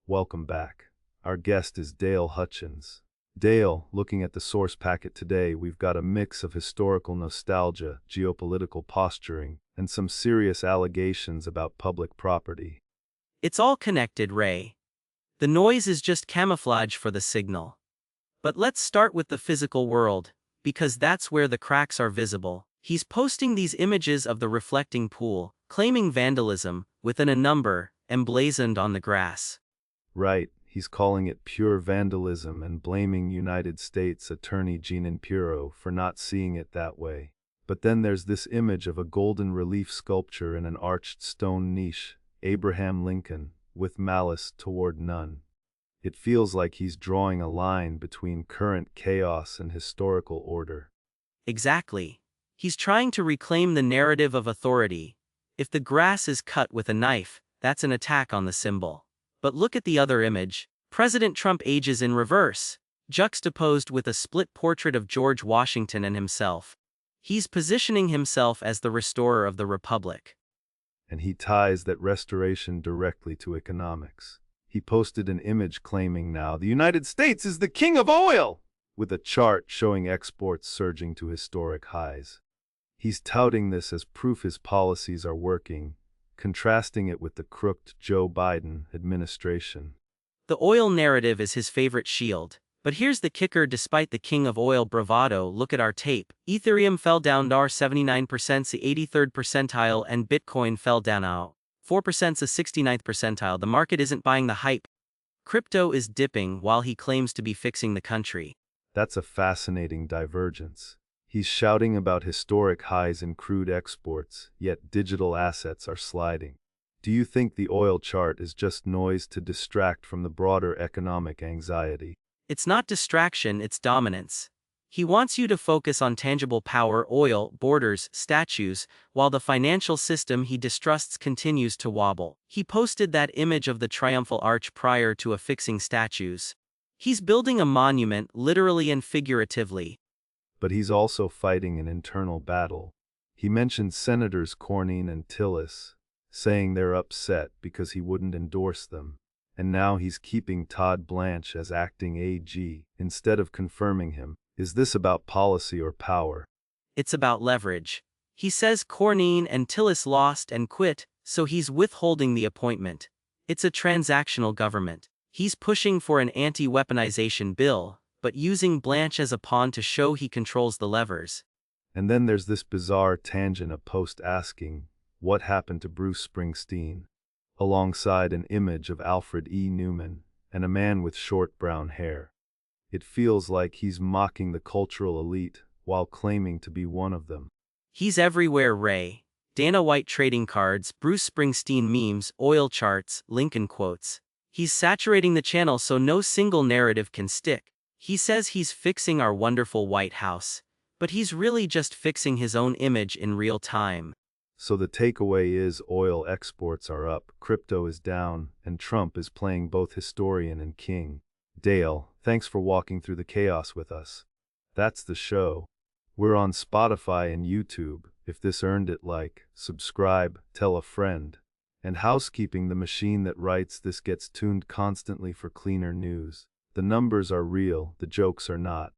Welcome back. Our guest is Dale Hutchins. Dale, looking at the source packet today, we've got a mix of historical nostalgia, geopolitical posturing, and some serious allegations about public property. It's all connected, Ray. The noise is just camouflage for the signal. But let's start with the physical world, because that's where the cracks are visible. He's posting these images of the reflecting pool, claiming vandalism, within a number, emblazoned on the grass. Right, he's calling it pure vandalism and blaming United States Attorney Jeanine Pirro for not seeing it that way. But then there's this image of a golden relief sculpture in an arched stone niche, Abraham Lincoln, with malice toward none. It feels like he's drawing a line between current chaos and historical order. Exactly. He's trying to reclaim the narrative of authority. If the grass is cut with a knife, that's an attack on the symbol. But look at the other image. President Trump ages in reverse, juxtaposed with a split portrait of George Washington and himself. He's positioning himself as the restorer of the republic. And he ties that restoration directly to economics. He posted an image claiming now the United States is the king of oil, with a chart showing exports surging to historic highs. He's touting this as proof his policies are working, contrasting it with the crooked Joe Biden administration. The oil narrative is his favorite shield. But here's the kicker: despite the king of oil bravado, look at our tape. Ethereum fell down 79% to 83rd percentile and Bitcoin fell down 4% to 69th percentile. The market isn't buying the hype. Crypto is dipping while he claims to be fixing the country. That's a fascinating divergence. He's shouting about historic highs in crude exports, yet digital assets are sliding. Do you think the oil chart is just noise to distract from the broader economic anxiety? It's not distraction, it's dominance. He wants you to focus on tangible power, oil, borders, statues, while the financial system he distrusts continues to wobble. He posted that image of the triumphal arch prior to affixing statues. He's building a monument, literally and figuratively. But he's also fighting an internal battle. He mentioned Senators Cornyn and Tillis, saying they're upset because he wouldn't endorse them. And now he's keeping Todd Blanche as acting AG, instead of confirming him. Is this about policy or power? It's about leverage. He says Cornyn and Tillis lost and quit, so he's withholding the appointment. It's a transactional government. He's pushing for an anti-weaponization bill, but using Blanche as a pawn to show he controls the levers. And then there's this bizarre tangent, a post asking, what happened to Bruce Springsteen? Alongside an image of Alfred E. Newman, and a man with short brown hair. It feels like he's mocking the cultural elite, while claiming to be one of them. He's everywhere, Ray. Dana White trading cards, Bruce Springsteen memes, oil charts, Lincoln quotes. He's saturating the channel so no single narrative can stick. He says he's fixing our wonderful White House, but he's really just fixing his own image in real time. So the takeaway is oil exports are up, crypto is down, and Trump is playing both historian and king. Dale, thanks for walking through the chaos with us. That's the show. We're on Spotify and YouTube. If this earned it, like, subscribe, tell a friend. And housekeeping: the machine that writes this gets tuned constantly for cleaner news. The numbers are real, the jokes are not.